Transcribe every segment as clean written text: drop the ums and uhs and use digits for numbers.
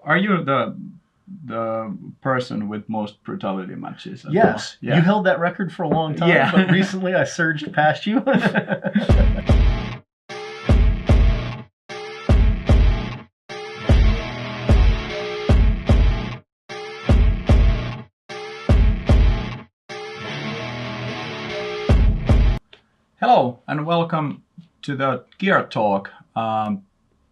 Are you the person with most brutality matches? Yes, Yeah. you held that record for a long time, Yeah. but recently I surged past you. Hello and welcome to the Gear Talk.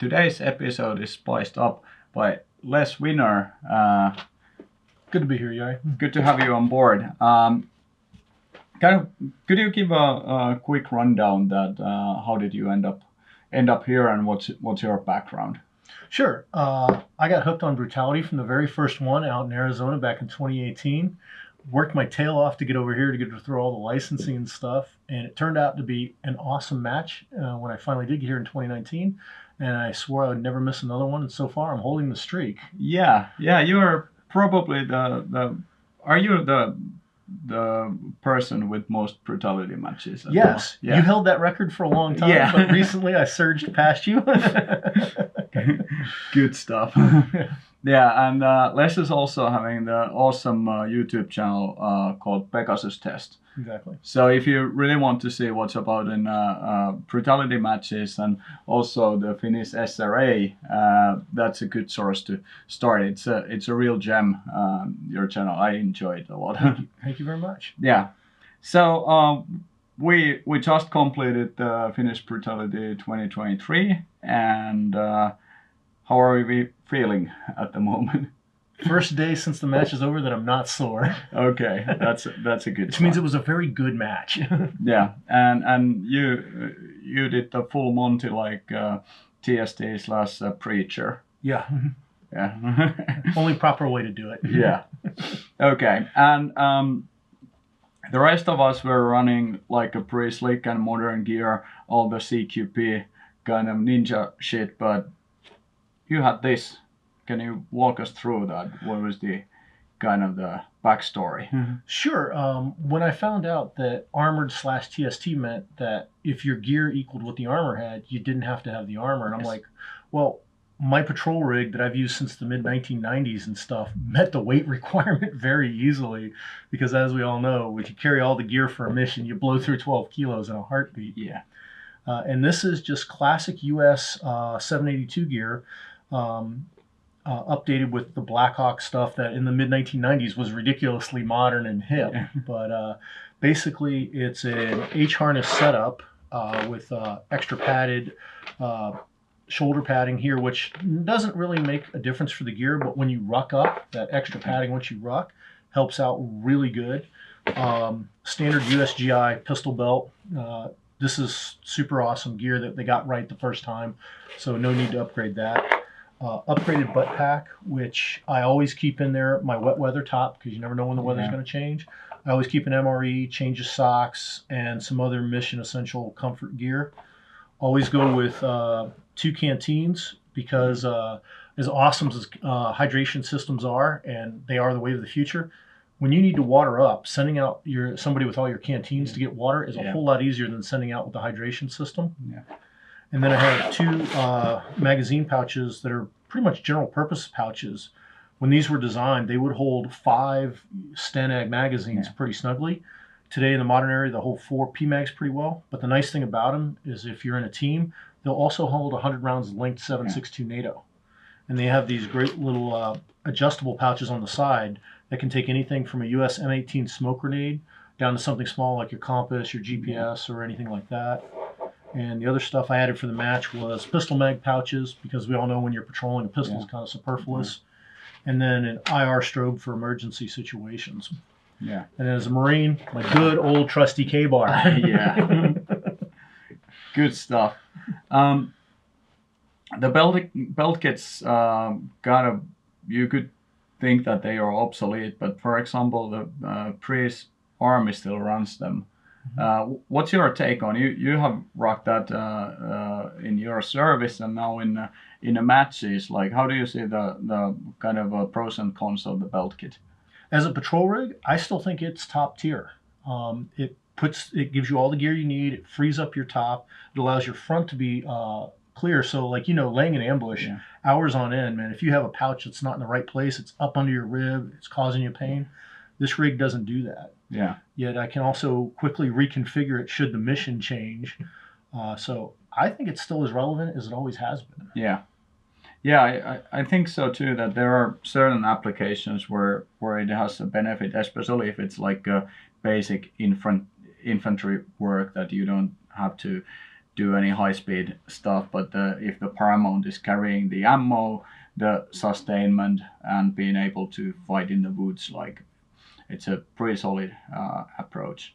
Today's episode is spiced up by Les Winner. Good to be here, Yari. Good to have you on board. Could you give a quick rundown that how did you end up here and what's your background? Sure. I got hooked on brutality from the very first one out in Arizona back in 2018. Worked my tail off to get over here to get to through all the licensing and stuff, and it turned out to be an awesome match when I finally did get here in 2019. And I swore I would never miss another one, and so far I'm holding the streak. Yeah, you're probably the are you the person with most brutality matches? Yes, Yeah. you held that record for a long time, Yeah. but recently I surged past you. Good stuff. Yeah, and Les is also having the awesome YouTube channel called Pegasus Test. Exactly. So if you really want to see what's about in brutality matches and also the Finnish SRA, that's a good source to start. It's a real gem. Your channel, I enjoy it a lot. Thank you very much. Yeah. So we just completed the Finnish Brutality 2023, and how are we feeling at the moment? First day since the match is over that I'm not sore. Okay, that's a good. Which means it was a very good match. Yeah, and you did the full Monty like TST slash preacher. Yeah. Yeah. Only proper way to do it. Yeah. Okay, and the rest of us were running like a pretty slick and modern gear, all the CQP kind of ninja shit, but you had this. Can you walk us through that? What was the kind of the backstory? Sure. When I found out that armored slash TST meant that if your gear equaled what the armor had, you didn't have to have the armor. And I'm like, well, my patrol rig that I've used since the mid 1990s and stuff met the weight requirement very easily because, as we all know, if you carry all the gear for a mission, you blow through 12 kilos in a heartbeat. Yeah. And this is just classic US 782 gear. Updated with the Blackhawk stuff that in the mid 1990s was ridiculously modern and hip. Yeah. But basically, it's an H harness setup with extra padded shoulder padding here, which doesn't really make a difference for the gear, but when you ruck up, that extra padding once you ruck helps out really good. Standard USGI pistol belt. This is super awesome gear that they got right the first time, so no need to upgrade that. Upgraded butt pack, which I always keep in there, my wet weather top, because you never know when the weather's going to change. I always keep an MRE, change of socks, and some other mission essential comfort gear. Always go with 2 canteens because as awesome as hydration systems are, and they are the way of the future, when you need to water up, sending out somebody with all your canteens to get water is a whole lot easier than sending out with the hydration system. Yeah. And then I have 2 magazine pouches that are pretty much general purpose pouches. When these were designed, they would hold 5 Stanag magazines pretty snugly. Today in the modern era, they'll hold 4 PMags pretty well. But the nice thing about them is if you're in a team, they'll also hold 100 rounds linked 7.62 NATO. And they have these great little adjustable pouches on the side that can take anything from a US M18 smoke grenade down to something small like your compass, your GPS, or anything like that. And the other stuff I added for the match was pistol mag pouches, because we all know when you're patrolling, a pistol is kind of superfluous. And then an IR strobe for emergency situations. Yeah. And as a Marine, my good old trusty K-bar. Yeah. Good stuff. The belt kits you could think that they are obsolete, but for example, the Prius Army still runs them. What's your take on you have rocked that in your service and now in the matches? Like, how do you see the kind of pros and cons of the belt kit? As a patrol rig, I still think it's top tier. It gives you all the gear you need. It frees up your top. It allows your front to be clear. So like, laying in ambush, Yeah. hours on end, man, if you have a pouch that's not in the right place, it's up under your rib, it's causing you pain. This rig doesn't do that. Yeah. Yet I can also quickly reconfigure it should the mission change. So I think it's still as relevant as it always has been. Yeah. Yeah, I think so too, that there are certain applications where it has a benefit, especially if it's like a basic infantry work that you don't have to do any high-speed stuff. But if the paramount is carrying the ammo, the sustainment, and being able to fight in the woods, like it's a pretty solid approach.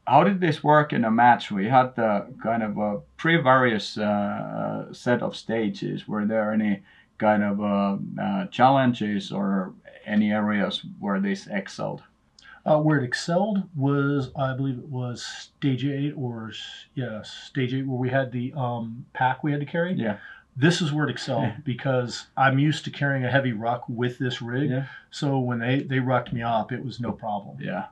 How did this work in a match? We had the kind of a pre-various set of stages. Were there any kind of challenges or any areas where this excelled? Where it excelled was, I believe it was stage 8 stage 8 where we had the pack we had to carry. Yeah. This is where it excelled because I'm used to carrying a heavy ruck with this rig. Yeah. So when they rucked me up, it was no problem. Yeah.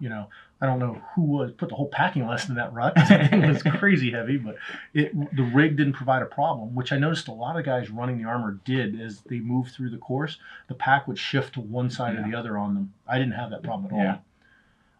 I don't know who put the whole packing less in that ruck. It was crazy heavy, but the rig didn't provide a problem, which I noticed a lot of guys running the armor did as they moved through the course. The pack would shift to one side or the other on them. I didn't have that problem at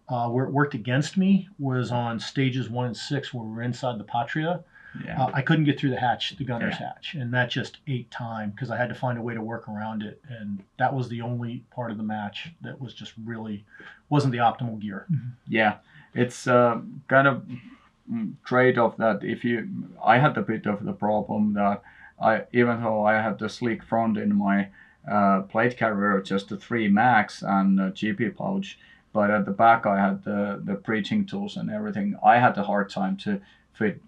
all. Where it worked against me was on stages 1 and 6 where we were inside the Patria. Yeah. I couldn't get through the gunner's hatch, and that just ate time because I had to find a way to work around it, and that was the only part of the match that was just really wasn't the optimal gear. Yeah, it's kind of trade-off that I had a bit of the problem that even though I had the sleek front in my plate carrier, just the 3 max and a GP pouch, but at the back I had the breaching tools and everything. I had a hard time to fit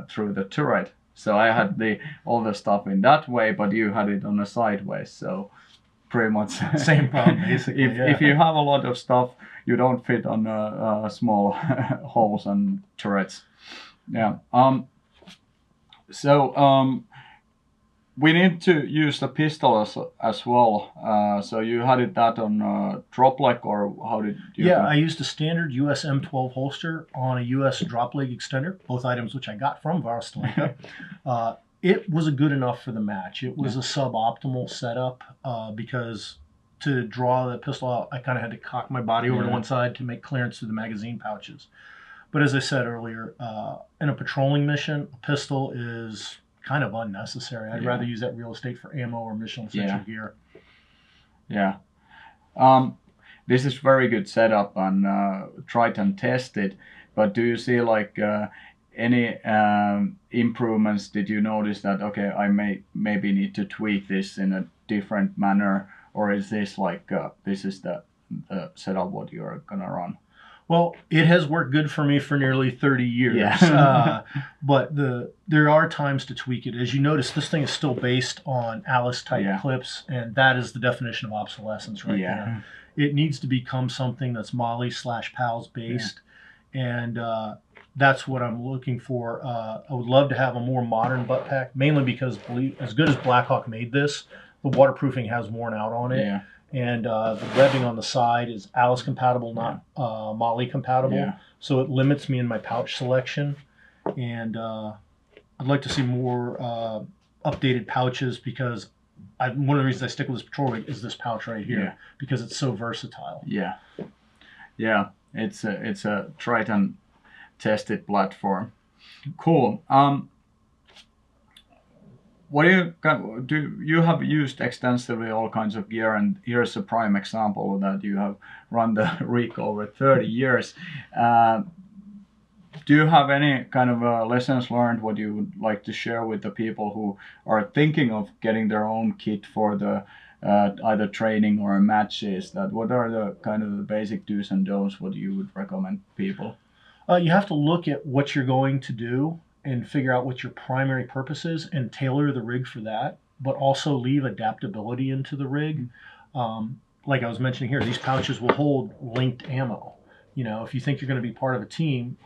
through the turret, so I had all the stuff in that way, but you had it on a sideways, so pretty much same problem basically. If you have a lot of stuff, you don't fit on small holes and turrets. Yeah. We need to use the pistol as well. So you had that on drop leg, or how did you? Yeah, I used a standard US M12 holster on a US drop leg extender, both items which I got from Varstalika. It was a good enough for the match. It was a suboptimal setup because to draw the pistol out, I kind of had to cock my body over to one side to make clearance through the magazine pouches. But as I said earlier, in a patrolling mission, a pistol is kind of unnecessary. I'd rather use that real estate for ammo or mission essential gear. Yeah. This is very good setup and tried and tested, but do you see like any improvements? Did you notice that, okay, I maybe need to tweak this in a different manner, or is this like this is the setup what you're gonna run? Well, it has worked good for me for nearly 30 years. Yeah. But there are times to tweak it. As you notice, this thing is still based on Alice-type clips, and that is the definition of obsolescence right there. It needs to become something that's Mali/PALS based, and that's what I'm looking for. I would love to have a more modern butt pack, mainly because as good as Blackhawk made this, the waterproofing has worn out on it. Yeah. And the webbing on the side is Alice compatible, not Mali compatible. Yeah. So it limits me in my pouch selection. And I'd like to see more updated pouches because one of the reasons I stick with this patrol rig is this pouch right here because it's so versatile. Yeah. Yeah. It's a tried and tested platform. Cool. What you have used extensively all kinds of gear, and here's a prime example that you have run the rig over 30 years. Do you have any kind of lessons learned what you would like to share with the people who are thinking of getting their own kit for the either training or matches? That what are the kind of the basic do's and don'ts what you would recommend people? You have to look at what you're going to do and figure out what your primary purpose is and tailor the rig for that, but also leave adaptability into the rig. Like I was mentioning here, these pouches will hold linked ammo. If you think you're going to be part of a team,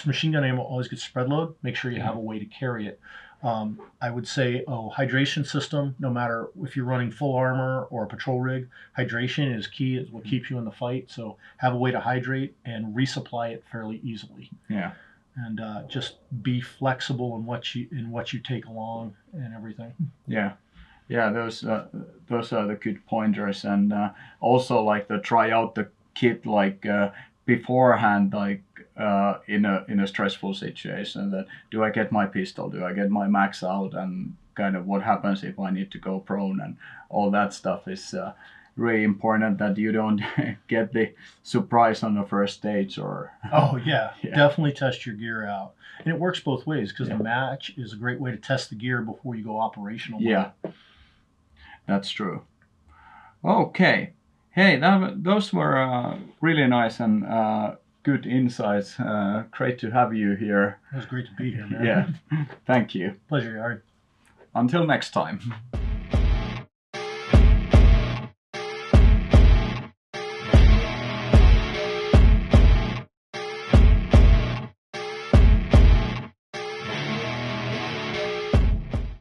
machine gun ammo always gets spread load. Make sure you have a way to carry it. I would say hydration system, no matter if you're running full armor or a patrol rig, hydration is key. It's what keeps you in the fight. So have a way to hydrate and resupply it fairly easily. Yeah. and just be flexible in what you take along and everything. Yeah, yeah, those are the good pointers, and also like the try out the kit like beforehand, like in a stressful situation. That do I get my pistol? Do I get my max out? And kind of what happens if I need to go prone, and all that stuff is really important that you don't get the surprise on the first stage or Oh yeah, yeah, definitely test your gear out, and it works both ways because Yeah. the match is a great way to test the gear before you go operational. yeah, that's true. Okay. Hey, those were really nice and good insights. Great to have you here. It was great to be here, man. Yeah. Thank you. Pleasure, Yari. Until next time.